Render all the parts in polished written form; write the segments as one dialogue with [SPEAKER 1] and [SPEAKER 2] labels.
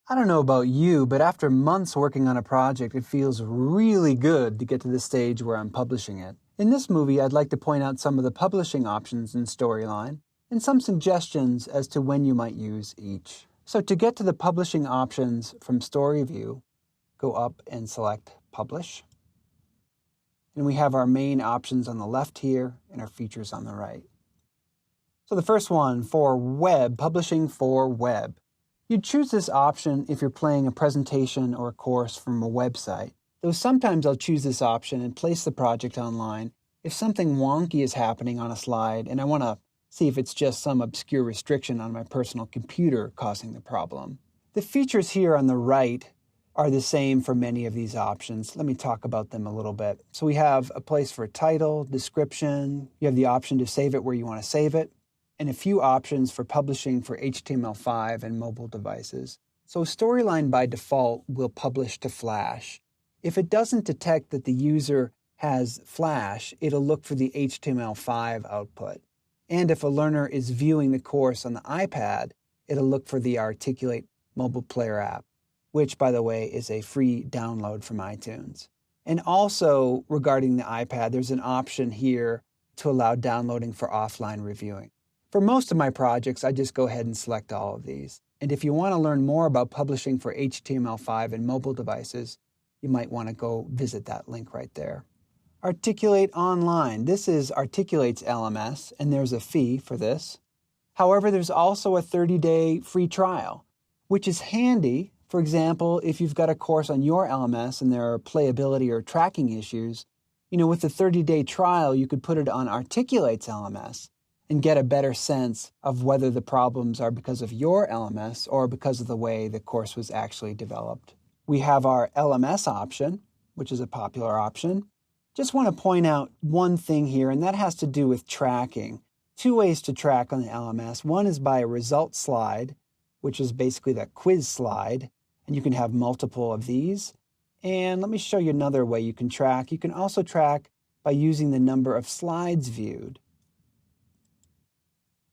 [SPEAKER 1] I don't know about you, but after months working on a project, it feels really good to get to the stage where I'm publishing it. In this movie, I'd like to point out some of the publishing options in Storyline and some suggestions as to when you might use each. So to get to the publishing options from Story View, go up and select Publish. And we have our main options on the left here and our features on the right. So the first one for web, publishing for web. You'd choose this option if you're playing a presentation or a course from a website, though sometimes I'll choose this option and place the project online if something wonky is happening on a slide and I want to see if it's just some obscure restriction on my personal computer causing the problem. The features here on the right are the same for many of these options. Let me talk about them a little bit. So we have a place for a title, description, you have the option to save it where you want to save it, and a few options for publishing for HTML5 and mobile devices. So Storyline by default will publish to Flash. If it doesn't detect that the user has Flash, it'll look for the HTML5 output. And if a learner is viewing the course on the iPad, it'll look for the Articulate mobile player app, which, by the way, is a free download from iTunes. And also, regarding the iPad, there's an option here to allow downloading for offline reviewing. For most of my projects, I just go ahead and select all of these. And if you want to learn more about publishing for HTML5 and mobile devices, you might want to go visit that link right there. Articulate Online. This is Articulate's LMS, and there's a fee for this. However, there's also a 30-day free trial, which is handy. For example, if you've got a course on your LMS and there are playability or tracking issues, with the 30-day trial, you could put it on Articulate's LMS and get a better sense of whether the problems are because of your LMS or because of the way the course was actually developed. We have our LMS option, which is a popular option. Just want to point out one thing here, and that has to do with tracking. Two ways to track on the LMS. One is by a results slide, which is basically that quiz slide, and you can have multiple of these. And let me show you another way you can track. You can also track by using the number of slides viewed.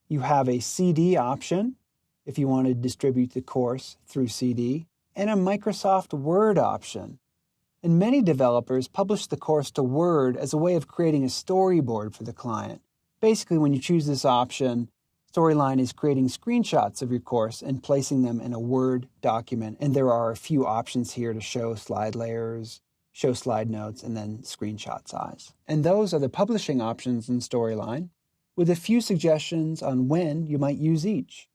[SPEAKER 1] You have a CD option if you want to distribute the course through CD, and a Microsoft Word option. And many developers publish the course to Word as a way of creating a storyboard for the client. Basically, when you choose this option, Storyline is creating screenshots of your course and placing them in a Word document. And there are a few options here to show slide layers, show slide notes, and then screenshot size. And those are the publishing options in Storyline, with a few suggestions on when you might use each.